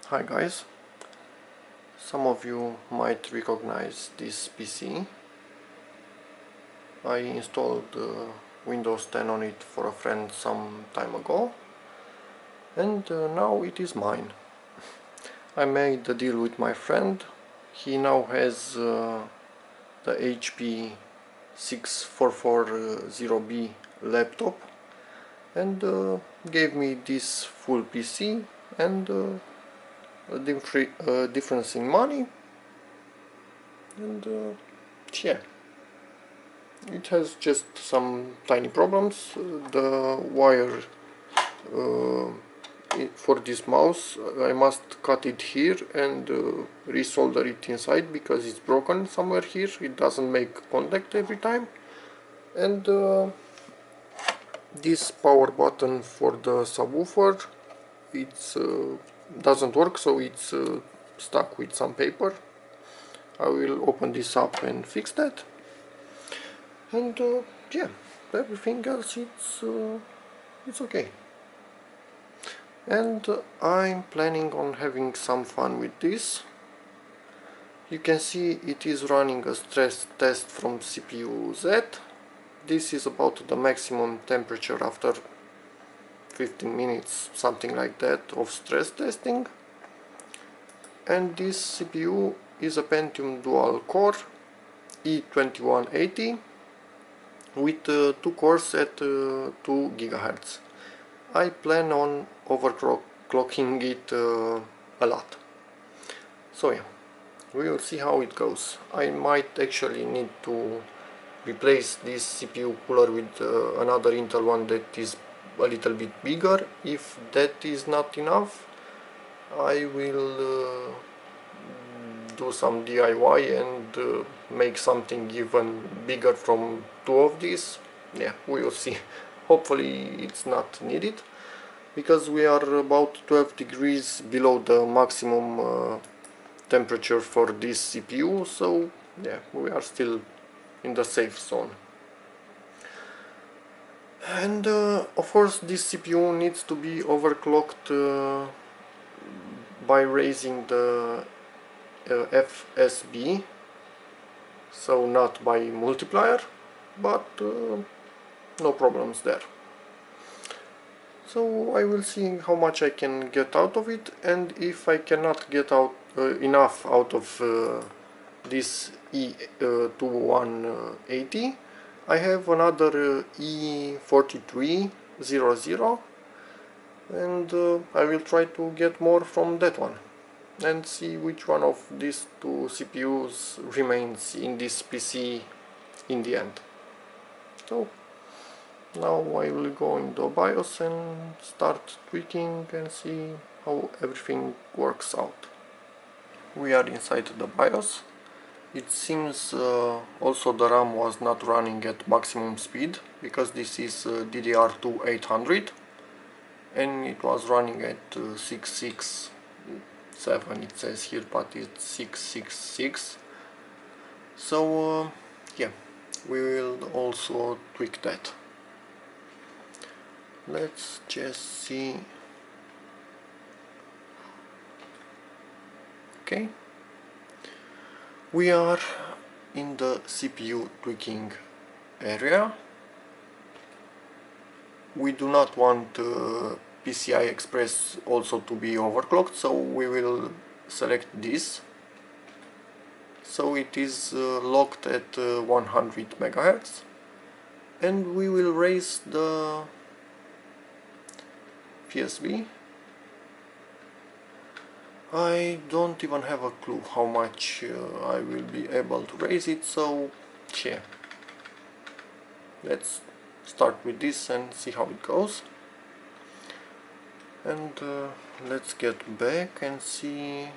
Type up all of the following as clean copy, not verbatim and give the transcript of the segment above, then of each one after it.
Hi guys, some of you might recognize this PC. I installed Windows 10 on it for a friend some time ago, and now it is mine. I made the deal with my friend. He now has the HP 6440B laptop and gave me this full PC and a difference in money, and yeah, it has just some tiny problems. The wire for this mouse, I must cut it here and resolder it inside because it's broken somewhere here. It doesn't make contact every time. And this power button for the subwoofer, it's doesn't work, so it's stuck with some paper. I will open this up and fix that. And yeah, everything else it's okay. And I'm planning on having some fun with this. You can see it is running a stress test from CPU Z. This is about the maximum temperature after 15 minutes, something like that, of stress testing. And this CPU is a Pentium dual core E2180 with 2 cores at 2 GHz. I plan on overclocking it a lot. So yeah, we will see how it goes. I might actually need to replace this CPU cooler with another Intel one that is a little bit bigger. If that is not enough, I will do some DIY and make something even bigger from 2 of these. Yeah, we will see. Hopefully it's not needed, because we are about 12 degrees below the maximum temperature for this CPU, so yeah, we are still in the safe zone. And of course this CPU needs to be overclocked by raising the FSB, so not by multiplier, but no problems there. So I will see how much I can get out of it, and if I cannot get out enough out of this E2180, I have another E4300, and I will try to get more from that one and see which one of these two CPUs remains in this PC in the end. So now I will go into BIOS and start tweaking and see how everything works out. We are inside the BIOS. It seems also the RAM was not running at maximum speed, because this is DDR2 800 and it was running at 667, it says here, but it's 666. So yeah, we will also tweak that. Let's just see. Okay, we are in the CPU tweaking area. We do not want PCI Express also to be overclocked, so we will select this. So it is locked at 100 MHz, and we will raise the PSB. I don't even have a clue how much I will be able to raise it, so yeah, let's start with this and see how it goes. And let's get back and see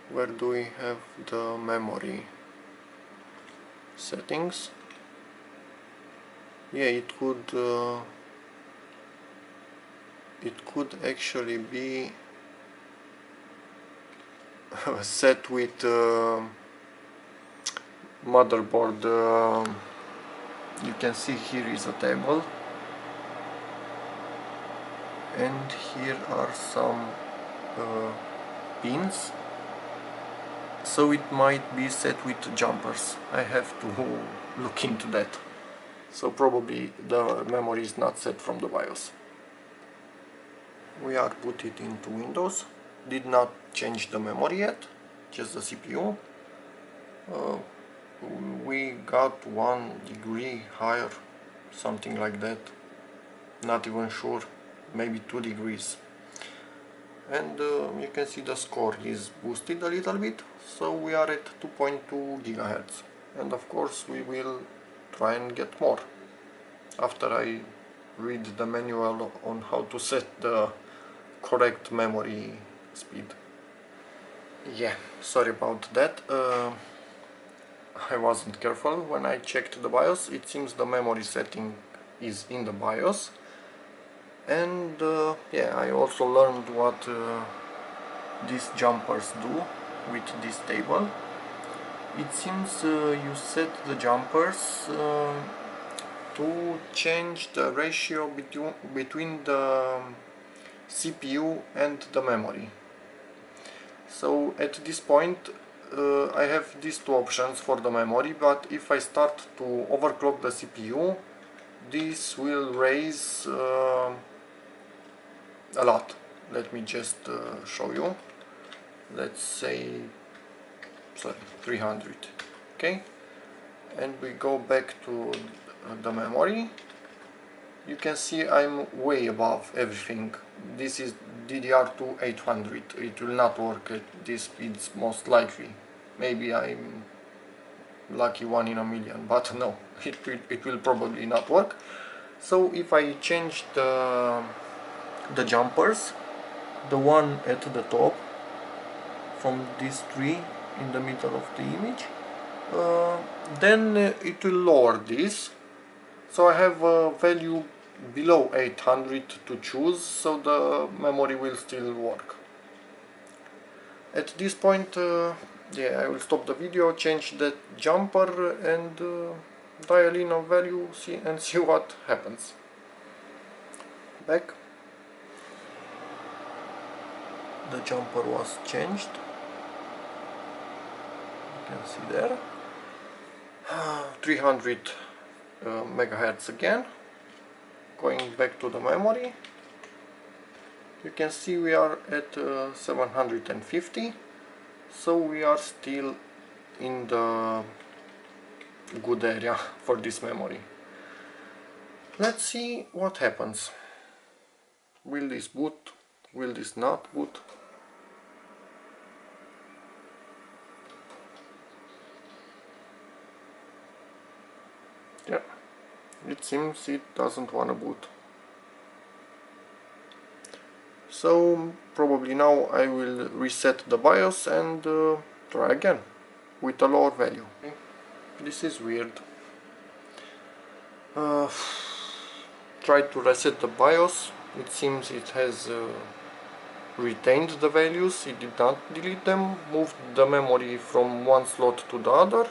where do we have the memory settings. Yeah, it could actually be set with motherboard. You can see here is a table, and here are some pins, so it might be set with jumpers. I have to look into that. So probably the memory is not set from the BIOS. We are put it into Windows. Did not change the memory yet, just the CPU. We got 1 degree higher, something like that. Not even sure, maybe 2 degrees. And you can see the score is boosted a little bit, so we are at 2.2 gigahertz. And of course we will try and get more after I read the manual on how to set the correct memory speed. Yeah, sorry about that. I wasn't careful when I checked the BIOS. It seems the memory setting is in the BIOS. And yeah, I also learned what these jumpers do with this table. It seems you set the jumpers to change the ratio between the CPU and the memory. So at this point I have these two options for the memory, but if I start to overclock the CPU, this will raise a lot. Let me just show you. Let's say 300. Okay, and we go back to the memory. You can see I'm way above everything. This is DDR2 800. It will not work at these speeds most likely. Maybe I'm lucky one in a million, but no, it will probably not work. So if I change the jumpers, the one at the top from this tree in the middle of the image, then it will lower this, so I have a value below 800 to choose, so the memory will still work. At this point, yeah, I will stop the video, change that jumper and dial in a value, and see what happens. Back. The jumper was changed. You can see there. 300 megahertz again. Going back to the memory. You can see we are at 750. So we are still in the good area for this memory. Let's see what happens. Will this boot? Will this not boot? Yeah, it seems it doesn't want to boot. So probably now I will reset the BIOS and try again with a lower value. Okay. This is weird. Try to reset the BIOS. It seems it has retained the values, it did not delete them, moved the memory from one slot to the other,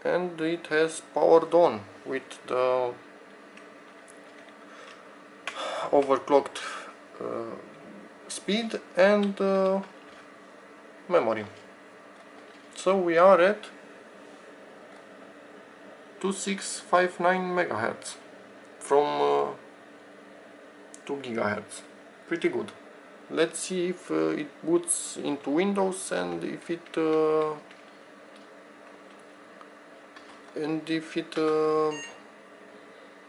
and it has powered on with the overclocked speed and memory. So we are at 2659 megahertz from 2 gigahertz. Pretty good. Let's see if it boots into Windows and if it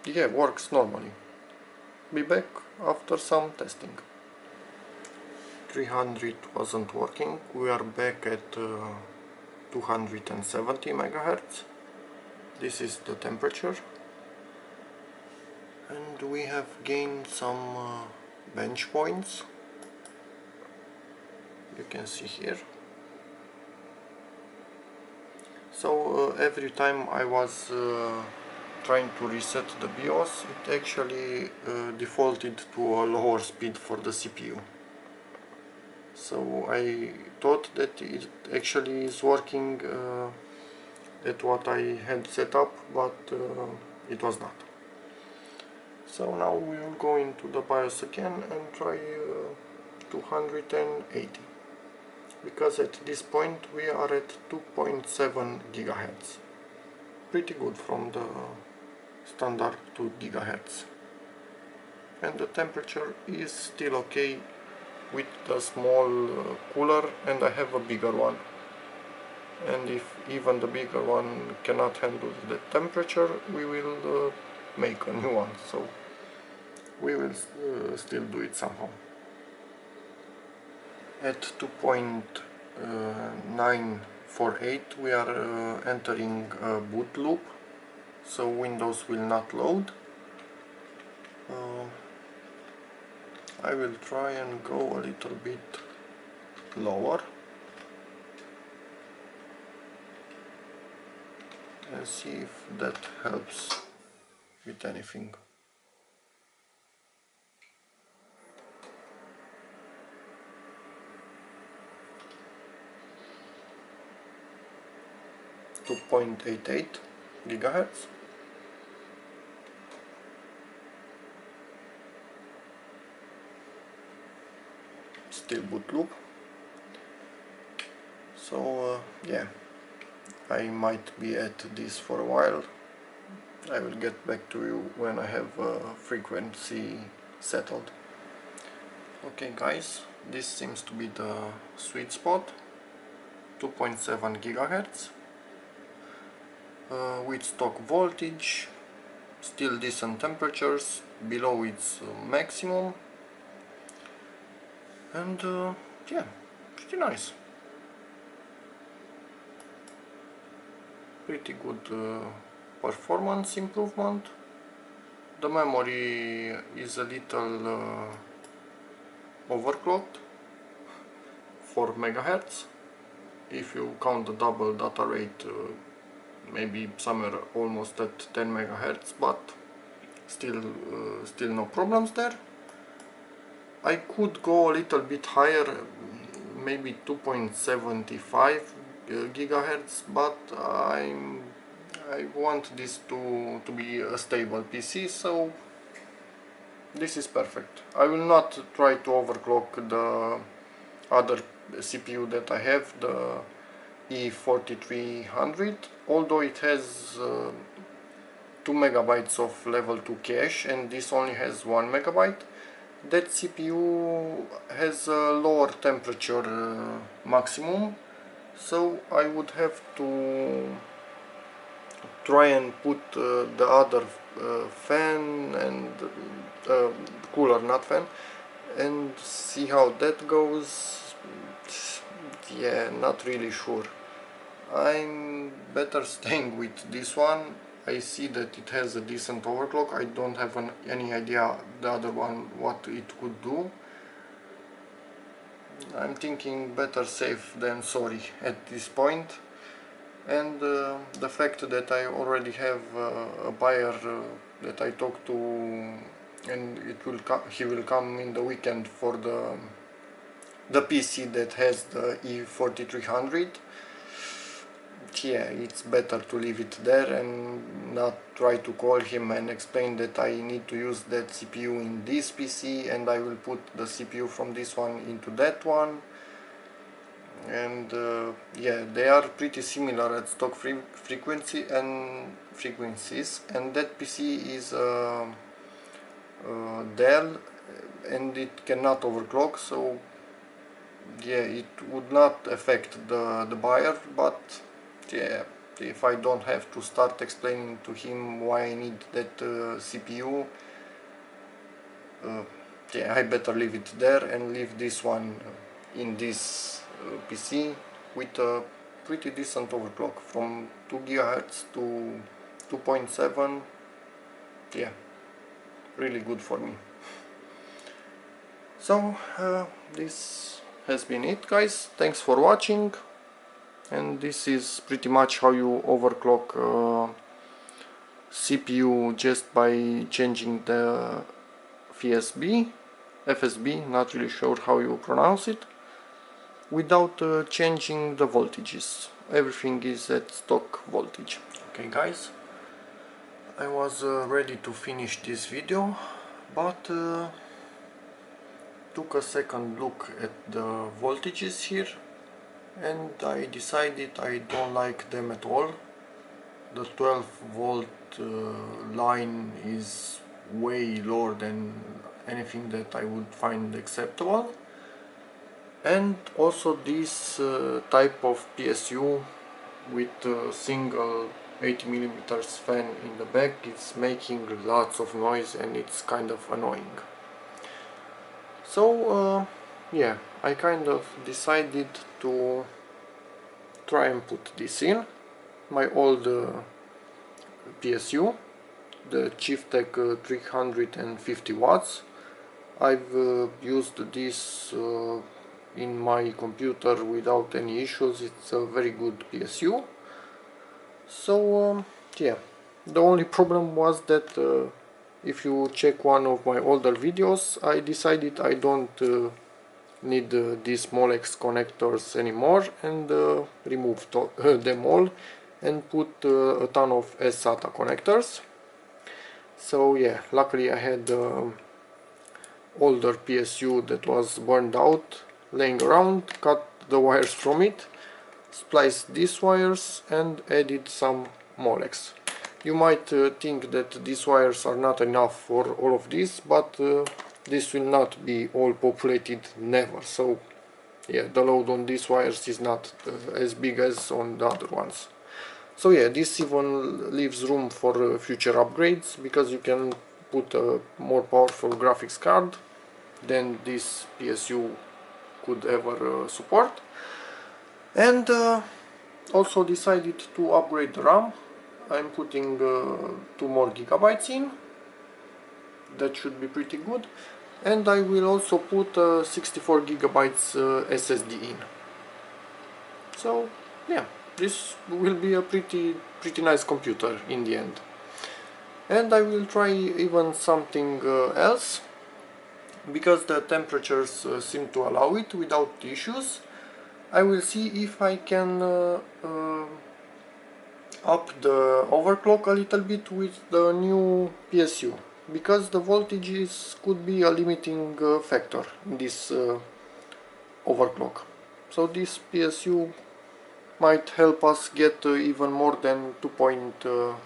yeah, works normally. Be back after some testing. 300 wasn't working. We are back at 270 megahertz. This is the temperature, and we have gained some bench points. You can see here. So every time I was trying to reset the BIOS, it actually defaulted to a lower speed for the CPU. So I thought that it actually is working at what I had set up, but it was not. So now we will go into the BIOS again and try E2180, because at this point we are at 2.7 GHz. Pretty good from the standard 2 GHz. And the temperature is still okay with the small cooler, and I have a bigger one. And if even the bigger one cannot handle the temperature, we will make a new one, so we will still do it somehow. At 2.948 we are entering a boot loop, so Windows will not load. I will try and go a little bit lower and see if that helps with anything. .88 GHz. Still boot loop. So yeah, I might be at this for a while. I will get back to you when I have frequency settled. Okay guys, this seems to be the sweet spot, 2.7 GHz. With stock voltage, still decent temperatures, below its maximum, and yeah, pretty nice. Pretty good performance improvement. The memory is a little overclocked, 4 MHz. If you count the double data rate, maybe somewhere almost at 10 MHz, but still no problems there. I could go a little bit higher, maybe 2.75 GHz, but I want this to be a stable PC, so this is perfect. I will not try to overclock the other CPU that I have, the E2300, although it has 2 megabytes of level 2 cache and this only has 1 megabyte. That CPU has a lower temperature maximum, so I would have to try and put the other fan and cooler, not fan, and see how that goes. Yeah, not really sure. I'm better staying with this one. I see that it has a decent overclock. I don't have any idea the other one what it could do. I'm thinking better safe than sorry at this point. And the fact that I already have a buyer that I talked to, and he will come in the weekend for the PC that has the E4300. Yeah, it's better to leave it there and not try to call him and explain that I need to use that CPU in this PC and I will put the CPU from this one into that one. And yeah, they are pretty similar at stock frequencies, and that PC is Dell and it cannot overclock, so yeah, it would not affect the buyer, but yeah, if I don't have to start explaining to him why I need that CPU, yeah, I better leave it there and leave this one in this PC with a pretty decent overclock from 2 GHz to 2.7. Yeah, really good for me. So this has been it, guys. Thanks for watching, and this is pretty much how you overclock CPU just by changing the FSB, not really sure how you pronounce it, without changing the voltages. Everything is at stock voltage. Okay guys, I was ready to finish this video, but took a second look at the voltages here and I decided I don't like them at all. The 12 volt line is way lower than anything that I would find acceptable, and also this type of PSU with a single 80mm fan in the back is making lots of noise and it's kind of annoying. So yeah, I kind of decided to try and put this in my old PSU, the Chieftec 350 watts. I've used this in my computer without any issues. It's a very good PSU. So yeah, the only problem was that if you check one of my older videos, I decided I don't need these Molex connectors anymore and removed them all and put a ton of SATA connectors. So yeah, luckily I had older PSU that was burned out laying around, cut the wires from it, spliced these wires and added some Molex. You might think that these wires are not enough for all of this, but this will not be all populated, never. So yeah, the load on these wires is not as big as on the other ones. So yeah, this even leaves room for future upgrades, because you can put a more powerful graphics card than this PSU could ever support. And also decided to upgrade the RAM. I'm putting 2 more gigabytes in. That should be pretty good. And I will also put 64 gigabytes SSD in. So yeah, this will be a pretty nice computer in the end. And I will try even something else, because the temperatures seem to allow it without issues. I will see if I can up the overclock a little bit with the new PSU, because the voltages could be a limiting factor in this overclock. So this PSU might help us get even more than 2.7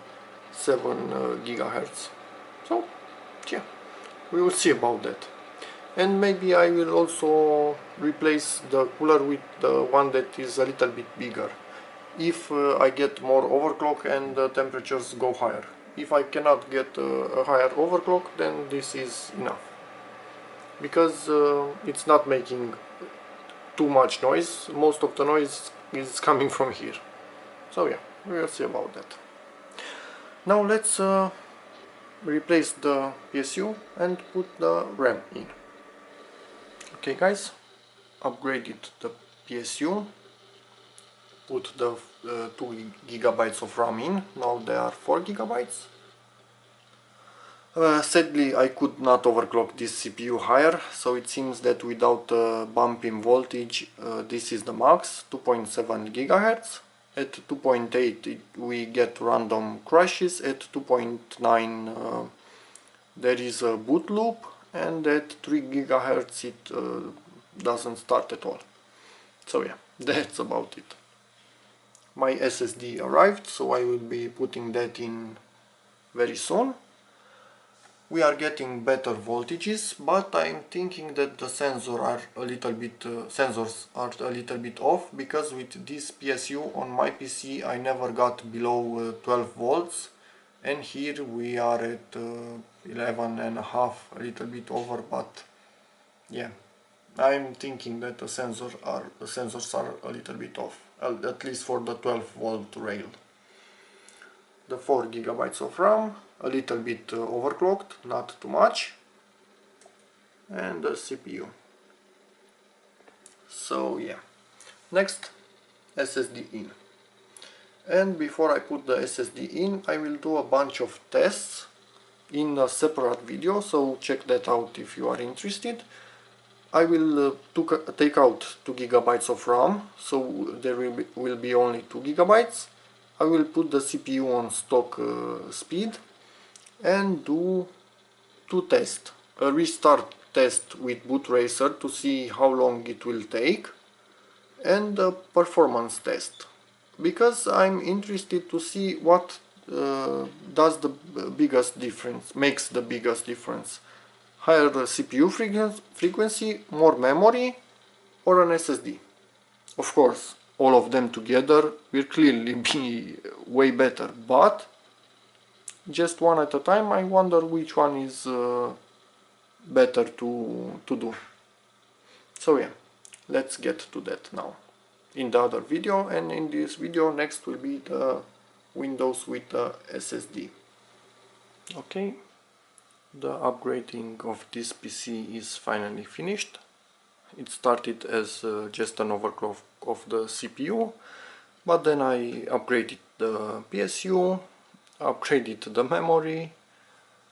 gigahertz. So yeah, we will see about that. And maybe I will also replace the cooler with the one that is a little bit bigger, if I get more overclock and the temperatures go higher. If I cannot get a higher overclock, then this is enough, because it's not making too much noise. Most of the noise is coming from here. So yeah, we will see about that. Now let's replace the PSU and put the RAM in. Okay guys, upgraded the PSU, put the 2 gigabytes of RAM in. Now there are 4 gigabytes. Sadly I could not overclock this CPU higher, so it seems that without bump in voltage this is the max, 2.7 gigahertz. At 2.8 we get random crashes, at 2.9 there is a boot loop, and at 3 gigahertz it doesn't start at all. So yeah, that's about it. My SSD arrived, so I will be putting that in very soon. We are getting better voltages, but I'm thinking that the sensors are a little bit off, because with this PSU on my PC I never got below 12 volts, and here we are at 11.5, a little bit over, but yeah, I'm thinking that the sensors are a little bit off, at least for the 12 volt rail. The 4 gigabytes of RAM, a little bit overclocked, not too much, and the CPU. So yeah, next, SSD in. And before I put the SSD in, I will do a bunch of tests in a separate video, so check that out if you are interested. I will take out 2 gigabytes of RAM, so there will be only 2 gigabytes. I will put the CPU on stock speed and do 2 tests. A restart test with boot racer to see how long it will take, and a performance test, because I'm interested to see what does the biggest difference, makes the biggest difference. Higher CPU frequency, more memory, or an SSD. Of course, all of them together will clearly be way better, but just one at a time, I wonder which one is better to do. So yeah, let's get to that now in the other video, and in this video next will be the Windows with the SSD. Okay, the upgrading of this PC is finally finished. It started as just an overclock of the CPU, but then I upgraded the PSU, upgraded the memory,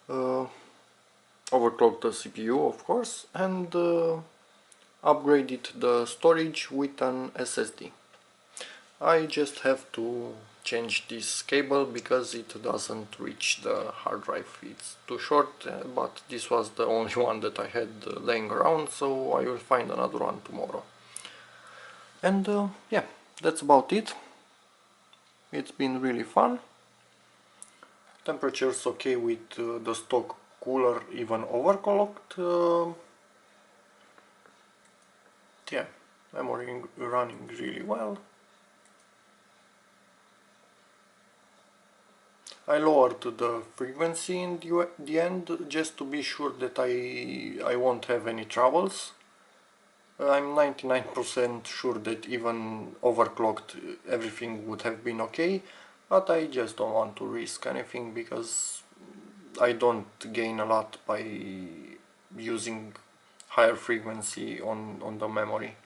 overclocked the CPU of course, and upgraded the storage with an SSD. I just have to change this cable because it doesn't reach the hard drive. It's too short, but this was the only one that I had laying around, so I will find another one tomorrow. And yeah, that's about it. It's been really fun. Temperature's okay with the stock cooler, even overclocked. Yeah, memory running really well. I lowered the frequency in the end just to be sure that I won't have any troubles. I'm 99% sure that even overclocked everything would have been okay, but I just don't want to risk anything because I don't gain a lot by using higher frequency on the memory.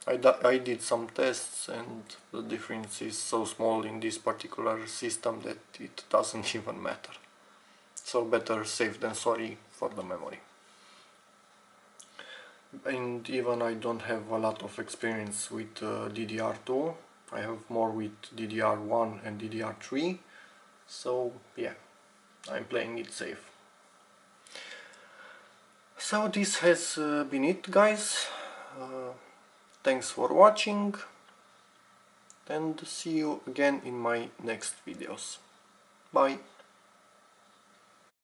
I did some tests and the difference is so small in this particular system that it doesn't even matter. So better safe than sorry for the memory. And even I don't have a lot of experience with DDR2. I have more with DDR1 and DDR3. So yeah, I'm playing it safe. So this has been it, guys. Thanks for watching, and see you again in my next videos. Bye!